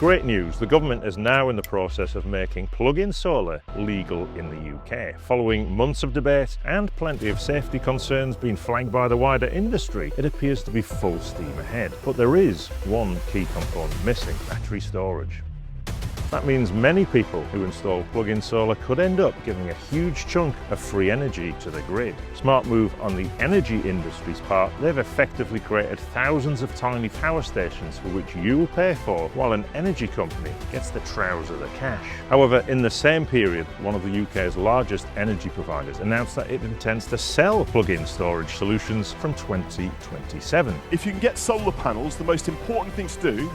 Great news, the government is now in the process of making plug-in solar legal in the UK. Following months of debate and plenty of safety concerns being flagged by the wider industry, it appears to be full steam ahead. But there is one key component missing: battery storage. That means many people who install plug-in solar could end up giving a huge chunk of free energy to the grid. Smart move on the energy industry's part, they've effectively created thousands of tiny power stations for which you'll pay for, while an energy company gets the trouser the cash. However, in the same period, one of the UK's largest energy providers announced that it intends to sell plug-in storage solutions from 2027. If you can get solar panels, the most important thing to do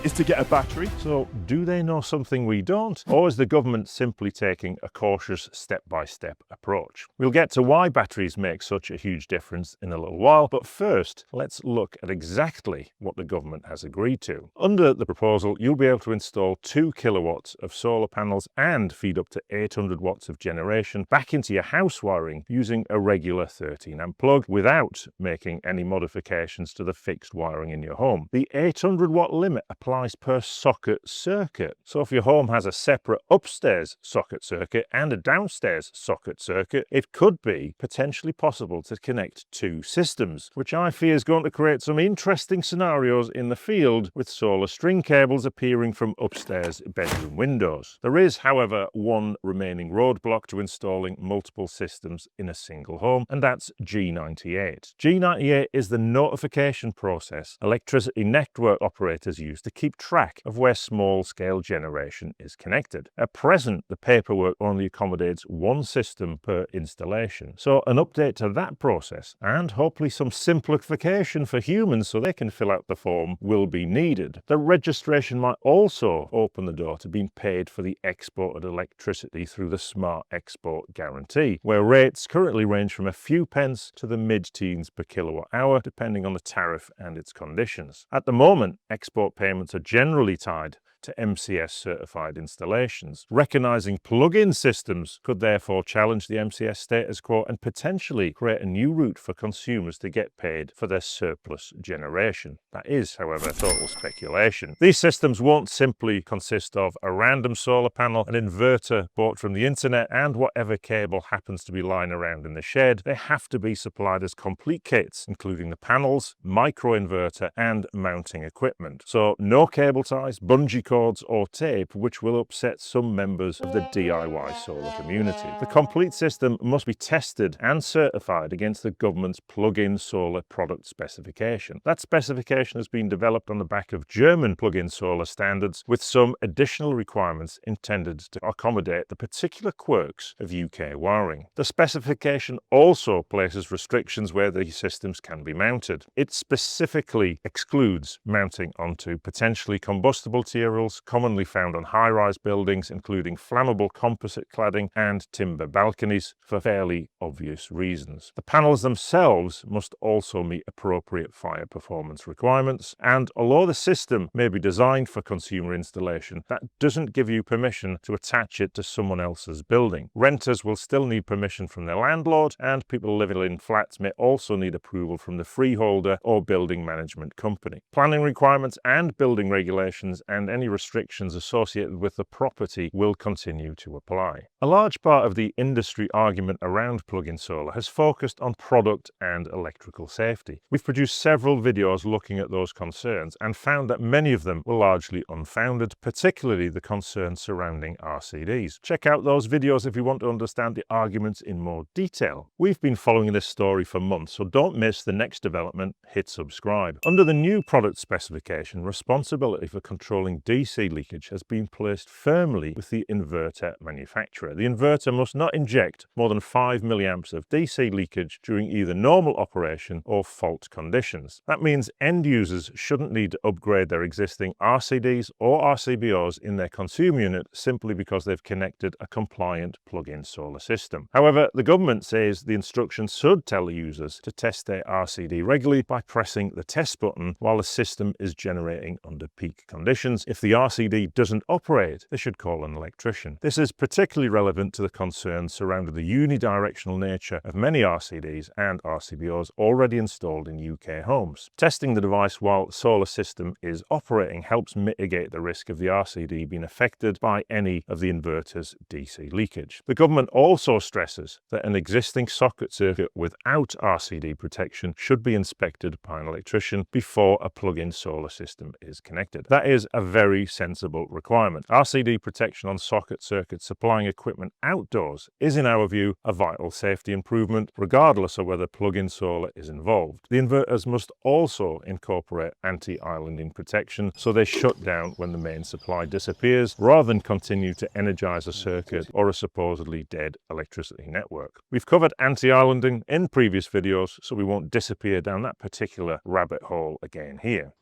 is to get a battery. So, do they know something we don't? Or is the government simply taking a cautious step-by-step approach? We'll get to why batteries make such a huge difference in a little while, but first, let's look at exactly what the government has agreed to. Under the proposal, you'll be able to install 2 kilowatts of solar panels and feed up to 800 watts of generation back into your house wiring using a regular 13-amp plug without making any modifications to the fixed wiring in your home. The 800-watt limit applies per socket circuit. So if your home has a separate upstairs socket circuit and a downstairs socket circuit, it could be potentially possible to connect 2 systems, which I fear is going to create some interesting scenarios in the field, with solar string cables appearing from upstairs bedroom windows. There is, however, one remaining roadblock to installing multiple systems in a single home, and that's G98. G98 is the notification process electricity network operators use to keep track of where small-scale generation is connected. At present, the paperwork only accommodates 1 system per installation. So an update to that process, and hopefully some simplification for humans so they can fill out the form, will be needed. The registration might also open the door to being paid for the exported electricity through the Smart Export Guarantee, where rates currently range from a few pence to the mid-teens per kilowatt hour, depending on the tariff and its conditions. At the moment, export payments are generally tied to MCS certified installations. Recognising plug-in systems could therefore challenge the MCS status quo and potentially create a new route for consumers to get paid for their surplus generation. That is, however, total speculation. These systems won't simply consist of a random solar panel, an inverter bought from the internet, and whatever cable happens to be lying around in the shed. They have to be supplied as complete kits, including the panels, microinverter, and mounting equipment. So no cable ties, bungee cords or tape, which will upset some members of the DIY solar community. The complete system must be tested and certified against the government's plug-in solar product specification. That specification has been developed on the back of German plug-in solar standards, with some additional requirements intended to accommodate the particular quirks of UK wiring. The specification also places restrictions where these systems can be mounted. It specifically excludes mounting onto potentially combustible materials commonly found on high-rise buildings, including flammable composite cladding and timber balconies, for fairly obvious reasons. The panels themselves must also meet appropriate fire performance requirements, and although the system may be designed for consumer installation, that doesn't give you permission to attach it to someone else's building. Renters will still need permission from their landlord, and people living in flats may also need approval from the freeholder or building management company. Planning requirements and building regulations and any restrictions associated with the property will continue to apply. A large part of the industry argument around plug-in solar has focused on product and electrical safety. We've produced several videos looking at those concerns and found that many of them were largely unfounded, particularly the concerns surrounding RCDs. Check out those videos if you want to understand the arguments in more detail. We've been following this story for months, so don't miss the next development. Hit subscribe. Under the new product specification, responsibility for controlling DC leakage has been placed firmly with the inverter manufacturer. The inverter must not inject more than 5 milliamps of DC leakage during either normal operation or fault conditions. That means end users shouldn't need to upgrade their existing RCDs or RCBOs in their consumer unit simply because they've connected a compliant plug-in solar system. However, the government says the instructions should tell the users to test their RCD regularly by pressing the test button while the system is generating under peak conditions. If the the RCD doesn't operate, they should call an electrician. This is particularly relevant to the concerns surrounding the unidirectional nature of many RCDs and RCBOs already installed in UK homes. Testing the device while the solar system is operating helps mitigate the risk of the RCD being affected by any of the inverter's DC leakage. The government also stresses that an existing socket circuit without RCD protection should be inspected by an electrician before a plug-in solar system is connected. That is a very sensible requirement. RCD protection on socket circuits supplying equipment outdoors is, in our view, a vital safety improvement, regardless of whether plug-in solar is involved. The inverters must also incorporate anti-islanding protection so they shut down when the main supply disappears, rather than continue to energize a circuit or a supposedly dead electricity network. We've covered anti-islanding in previous videos, so we won't disappear down that particular rabbit hole again here.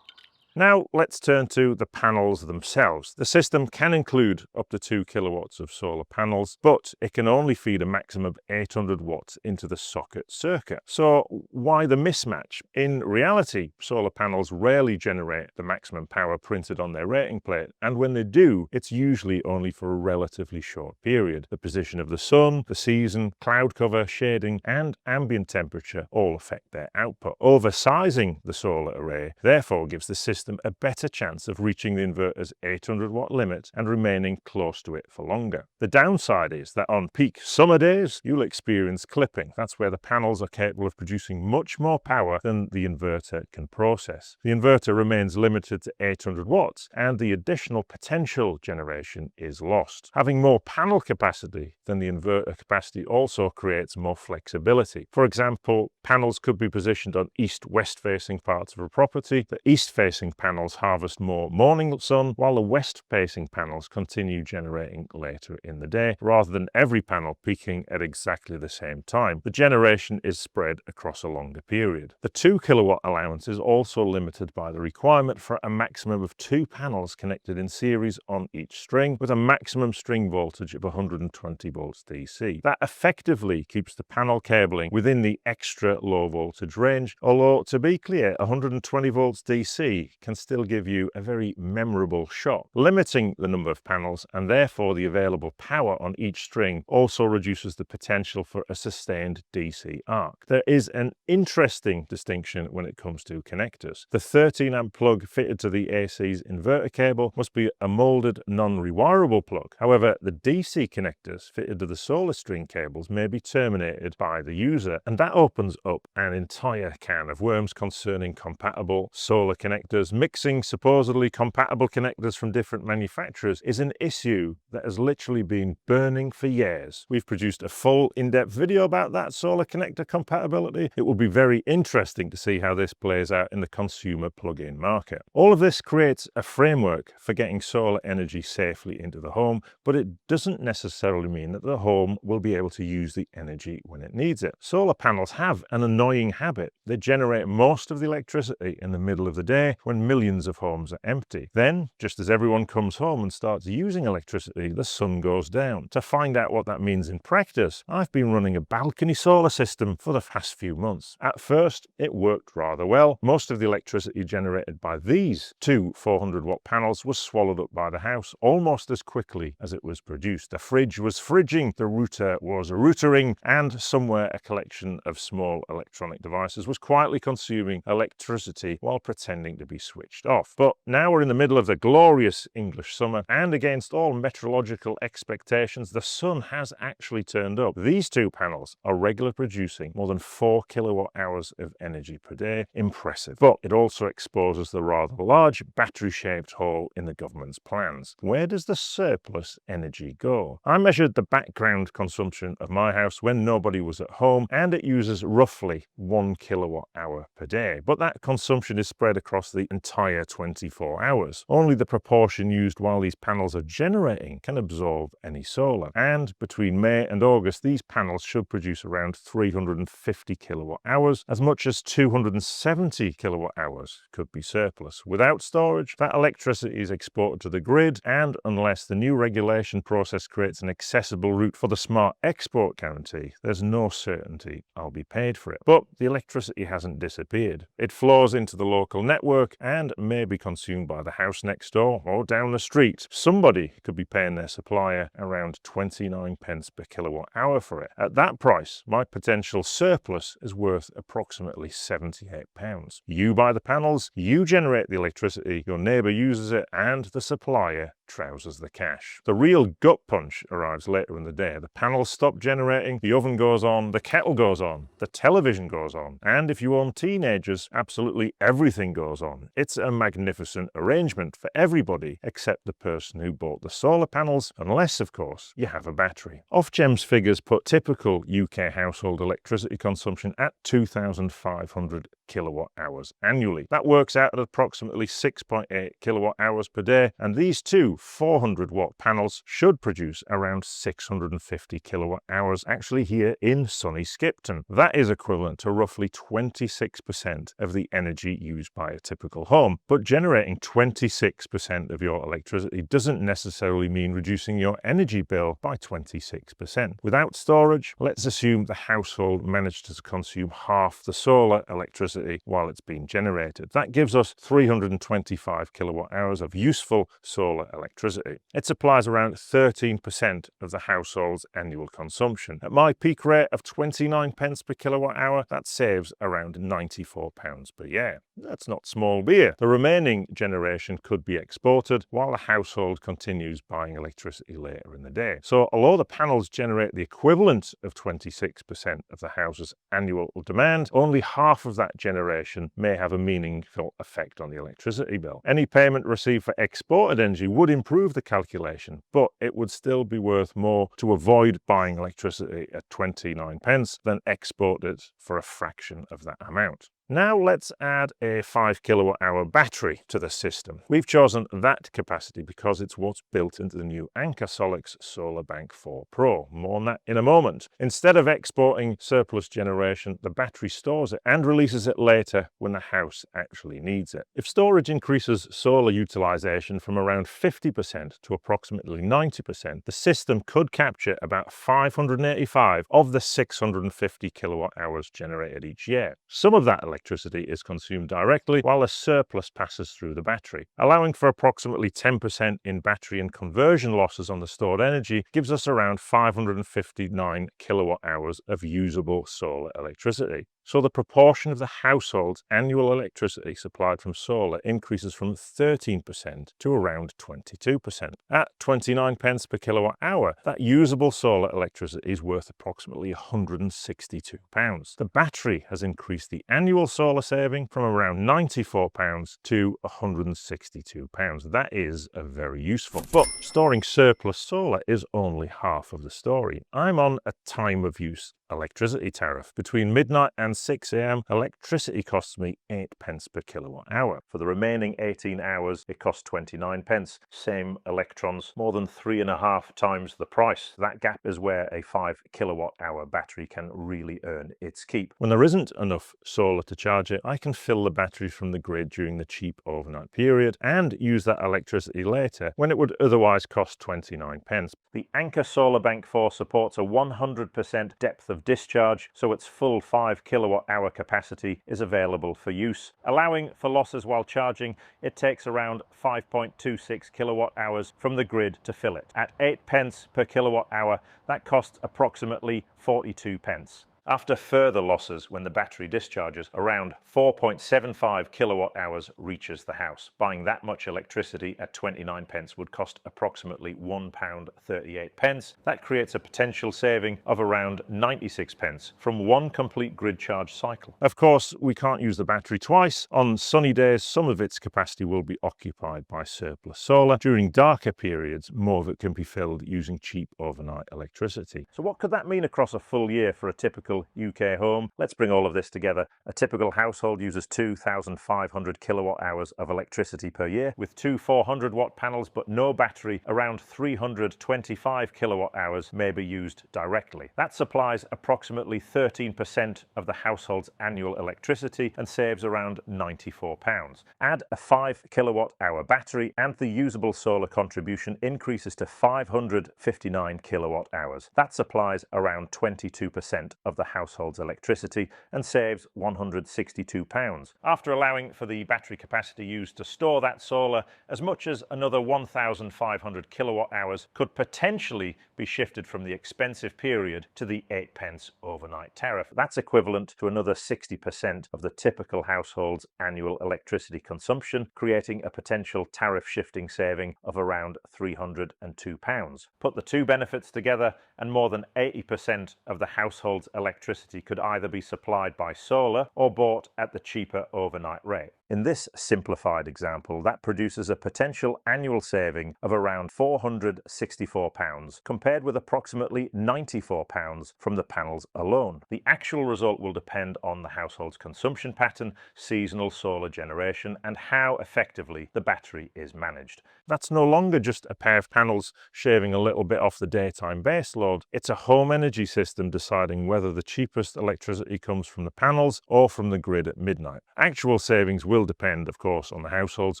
Now let's turn to the panels themselves. The system can include up to 2 kilowatts of solar panels, but it can only feed a maximum of 800 watts into the socket circuit. So why the mismatch? In reality, solar panels rarely generate the maximum power printed on their rating plate, and when they do, it's usually only for a relatively short period. The position of the sun, the season, cloud cover, shading, and ambient temperature all affect their output. Oversizing the solar array therefore gives the system a better chance of reaching the inverter's 800 watt limit and remaining close to it for longer. The downside is that on peak summer days, you'll experience clipping. That's where the panels are capable of producing much more power than the inverter can process. The inverter remains limited to 800 watts and the additional potential generation is lost. Having more panel capacity than the inverter capacity also creates more flexibility. For example, panels could be positioned on east-west facing parts of a property. The east-facing panels harvest more morning sun, while the west-facing panels continue generating later in the day, rather than every panel peaking at exactly the same time. The generation is spread across a longer period. The 2 kilowatt allowance is also limited by the requirement for a maximum of 2 panels connected in series on each string, with a maximum string voltage of 120 volts DC. That effectively keeps the panel cabling within the extra low voltage range, although to be clear, 120 volts DC can still give you a very memorable shock. Limiting the number of panels and therefore the available power on each string also reduces the potential for a sustained DC arc. There is an interesting distinction when it comes to connectors. The 13 amp plug fitted to the AC's inverter cable must be a molded non-rewirable plug. However, the DC connectors fitted to the solar string cables may be terminated by the user, and that opens up an entire can of worms concerning compatible solar connectors. Mixing supposedly compatible connectors from different manufacturers is an issue that has literally been burning for years. We've produced a full in-depth video about that solar connector compatibility. It will be very interesting to see how this plays out in the consumer plug-in market. All of this creates a framework for getting solar energy safely into the home, but it doesn't necessarily mean that the home will be able to use the energy when it needs it. Solar panels have an annoying habit. They generate most of the electricity in the middle of the day when millions of homes are empty. Then, just as everyone comes home and starts using electricity, the sun goes down. To find out what that means in practice, I've been running a balcony solar system for the past few months. At first, it worked rather well. Most of the electricity generated by these 2 400 watt panels was swallowed up by the house almost as quickly as it was produced. The fridge was fridging, the router was routering, and somewhere a collection of small electronic devices was quietly consuming electricity while pretending to be switched off. But now we're in the middle of the glorious English summer, and against all meteorological expectations, the sun has actually turned up. These 2 panels are regularly producing more than 4 kilowatt hours of energy per day. Impressive. But it also exposes the rather large battery-shaped hole in the government's plans. Where does the surplus energy go? I measured the background consumption of my house when nobody was at home, and it uses roughly 1 kilowatt hour per day. But that consumption is spread across the entire 24 hours. Only the proportion used while these panels are generating can absorb any solar. And between May and August, these panels should produce around 350 kilowatt hours. As much as 270 kilowatt hours could be surplus. Without storage, that electricity is exported to the grid, and unless the new regulation process creates an accessible route for the smart export guarantee, there's no certainty I'll be paid for it. But the electricity hasn't disappeared. It flows into the local network and may be consumed by the house next door or down the street. Somebody could be paying their supplier around 29 pence per kilowatt hour for it. At that price, my potential surplus is worth approximately £78. You buy the panels, you generate the electricity, your neighbour uses it, and the supplier trousers the cash. The real gut punch arrives later in the day. The panels stop generating, the oven goes on, the kettle goes on, the television goes on, and if you own teenagers, absolutely everything goes on. It's a magnificent arrangement for everybody except the person who bought the solar panels, unless, of course, you have a battery. Ofgem's figures put typical UK household electricity consumption at 2,500 kilowatt hours annually. That works out at approximately 6.8 kilowatt hours per day, and these two 400-watt panels should produce around 650 kilowatt hours actually here in sunny Skipton. That is equivalent to roughly 26% of the energy used by a typical home. But generating 26% of your electricity doesn't necessarily mean reducing your energy bill by 26%. Without storage, let's assume the household managed to consume half the solar electricity while it's being generated. That gives us 325 kilowatt hours of useful solar electricity. It supplies around 13% of the household's annual consumption. At my peak rate of 29 pence per kilowatt hour, that saves around £94 per year. That's not small beer. The remaining generation could be exported while the household continues buying electricity later in the day. So although the panels generate the equivalent of 26% of the house's annual demand, only half of that generation may have a meaningful effect on the electricity bill. Any payment received for exported energy would improve the calculation, but it would still be worth more to avoid buying electricity at 29 pence than export it for a fraction of that amount. Now let's add a 5 kilowatt hour battery to the system. We've chosen that capacity because it's what's built into the new Anker SOLIX Solarbank 4 Pro. More on that in a moment. Instead of exporting surplus generation, the battery stores it and releases it later when the house actually needs it. If storage increases solar utilization from around 50% to approximately 90%, the system could capture about 585 of the 650 kilowatt hours generated each year. Some of that electricity is consumed directly while a surplus passes through the battery. Allowing for approximately 10% in battery and conversion losses on the stored energy gives us around 559 kilowatt hours of usable solar electricity. So the proportion of the household's annual electricity supplied from solar increases from 13% to around 22%. At 29 pence per kilowatt hour, that usable solar electricity is worth approximately £162. The battery has increased the annual solar saving from around £94 to £162. That is very useful. But storing surplus solar is only half of the story. I'm on a time of use electricity tariff. Between midnight and 6 a.m, electricity costs me 8 pence per kilowatt hour. For the remaining 18 hours, it costs 29 pence. Same electrons, more than 3.5 times the price. That gap is where a 5 kilowatt hour battery can really earn its keep. When there isn't enough solar to charge it, I can fill the battery from the grid during the cheap overnight period and use that electricity later when it would otherwise cost 29 pence. The Anker Solarbank 4 supports a 100% depth of discharge, so its full 5 kilowatt hour capacity is available for use. Allowing for losses while charging, it takes around 5.26 kilowatt hours from the grid to fill it. At 8 pence per kilowatt hour, that costs approximately 42 pence. After further losses when the battery discharges, around 4.75 kilowatt hours reaches the house. Buying that much electricity at 29 pence would cost approximately £1.38. That creates a potential saving of around 96 pence from one complete grid charge cycle. Of course, we can't use the battery twice. On sunny days, some of its capacity will be occupied by surplus solar. During darker periods, more of it can be filled using cheap overnight electricity. So what could that mean across a full year for a typical UK home? Let's bring all of this together. A typical household uses 2,500 kilowatt hours of electricity per year. With two 400-watt panels but no battery, around 325 kilowatt hours may be used directly. That supplies approximately 13% of the household's annual electricity and saves around £94. Add a 5 kilowatt hour battery and the usable solar contribution increases to 559 kilowatt hours. That supplies around 22% of the the household's electricity and saves £162. After allowing for the battery capacity used to store that solar, as much as another 1,500 kilowatt hours could potentially be shifted from the expensive period to the 8p overnight tariff. That's equivalent to another 60% of the typical household's annual electricity consumption, creating a potential tariff shifting saving of around £302. Put the two benefits together and more than 80% of the household's electricity could either be supplied by solar or bought at the cheaper overnight rate. In this simplified example, that produces a potential annual saving of around £464, compared with approximately £94 from the panels alone. The actual result will depend on the household's consumption pattern, seasonal solar generation, and how effectively the battery is managed. That's no longer just a pair of panels shaving a little bit off the daytime base load. It's a home energy system deciding whether the cheapest electricity comes from the panels or from the grid at midnight. Actual savings will depend, of course, on the household's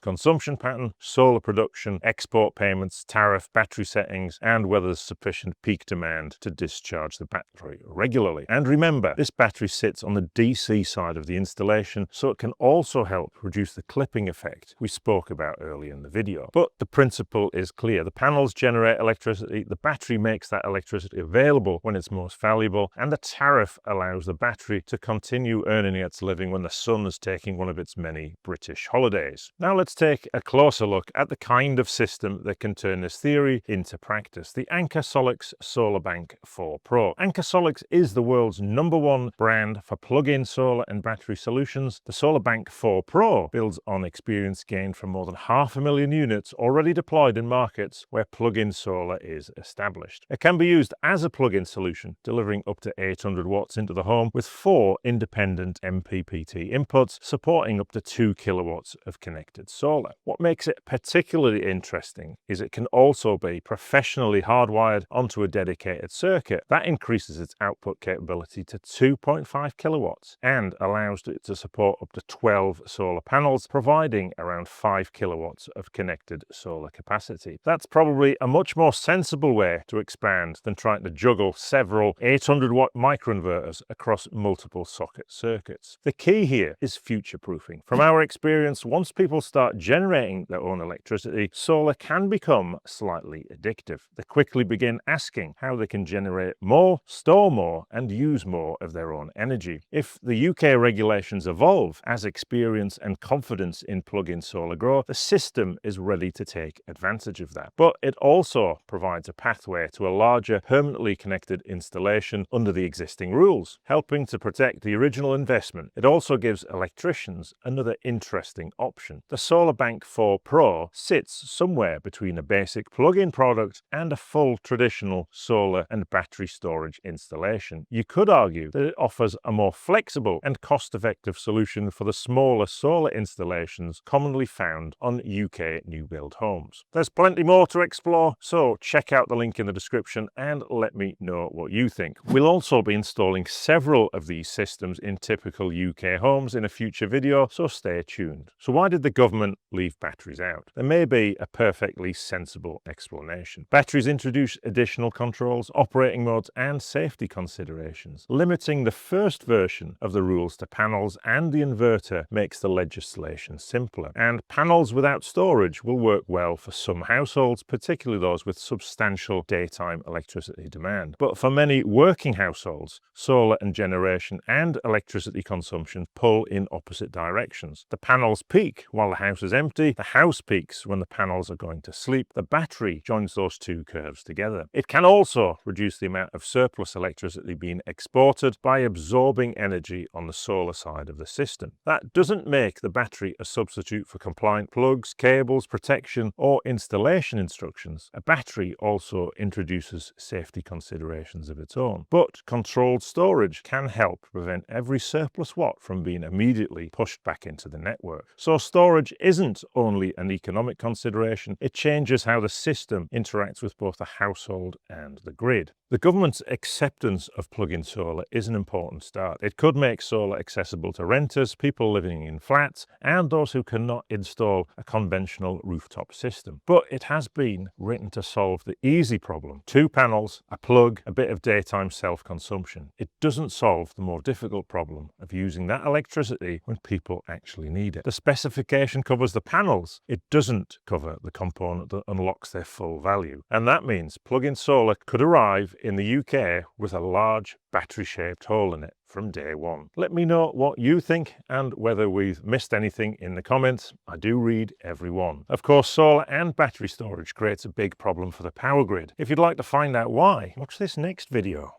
consumption pattern, solar production, export payments, tariff, battery settings, and whether there's sufficient peak demand to discharge the battery regularly. And remember, this battery sits on the DC side of the installation, so it can also help reduce the clipping effect we spoke about earlier in the video. But the principle is clear. The panels generate electricity, the battery makes that electricity available when it's most valuable, and the tariff allows the battery to continue earning its living when the sun is taking one of its many British holidays. Now let's take a closer look at the kind of system that can turn this theory into practice, the Anker SOLIX Solarbank 4 Pro. Anker SOLIX is the world's #1 brand for plug-in solar and battery solutions. The Solarbank 4 Pro builds on experience gained from more than 500,000 units already deployed in markets where plug-in solar is established. It can be used as a plug-in solution, delivering up to 800 watts into the home with 4 independent MPPT inputs, supporting up to 2 kilowatts of connected solar. What makes it particularly interesting is it can also be professionally hardwired onto a dedicated circuit. That increases its output capability to 2.5 kilowatts and allows it to support up to 12 solar panels, providing around 5 kilowatts of connected solar capacity. That's probably a much more sensible way to expand than trying to juggle several 800-watt microinverters across multiple socket circuits. The key here is future-proofing. From our experience, once people start generating their own electricity, solar can become slightly addictive. They quickly begin asking how they can generate more, store more, and use more of their own energy. If the UK regulations evolve as experience and confidence in plug-in solar grow, the system is ready to take advantage of that. But it also provides a pathway to a larger, permanently connected installation under the existing rules, helping to protect the original investment. It also gives electricians another interesting option. The Solarbank 4 Pro sits somewhere between a basic plug-in product and a full traditional solar and battery storage installation. You could argue that it offers a more flexible and cost-effective solution for the smaller solar installations commonly found on UK new build homes. There's plenty more to explore, so check out the link in the description and let me know what you think. We'll also be installing several of these systems in typical UK homes in a future video, so stay tuned. So why did the government leave batteries out? There may be a perfectly sensible explanation. Batteries introduce additional controls, operating modes, and safety considerations. Limiting the first version of the rules to panels and the inverter makes the legislation simpler. And panels without storage will work well for some households, particularly those with substantial daytime electricity demand. But for many working households, solar and generation and electricity consumption pull in opposite directions. The panels peak while the house is empty, the house peaks when the panels are going to sleep. The battery joins those two curves together. It can also reduce the amount of surplus electricity being exported by absorbing energy on the solar side of the system. That doesn't make the battery a substitute for compliant plugs, cables, protection, or installation instructions. A battery also introduces safety considerations of its own. But controlled storage can help prevent every surplus watt from being immediately pushed back into the network. So storage isn't only an economic consideration, it changes how the system interacts with both the household and the grid. The government's acceptance of plug-in solar is an important start. It could make solar accessible to renters, people living in flats, and those who cannot install a conventional rooftop rooftop system. But it has been written to solve the easy problem. 2 panels, a plug, a bit of daytime self-consumption. It doesn't solve the more difficult problem of using that electricity when people actually need it. The specification covers the panels. It doesn't cover the component that unlocks their full value. And that means plug-in solar could arrive in the UK with a large battery-shaped hole in it from day one. Let me know what you think and whether we've missed anything in the comments. I do read every one. Of course, solar and battery storage creates a big problem for the power grid. If you'd like to find out why, watch this next video.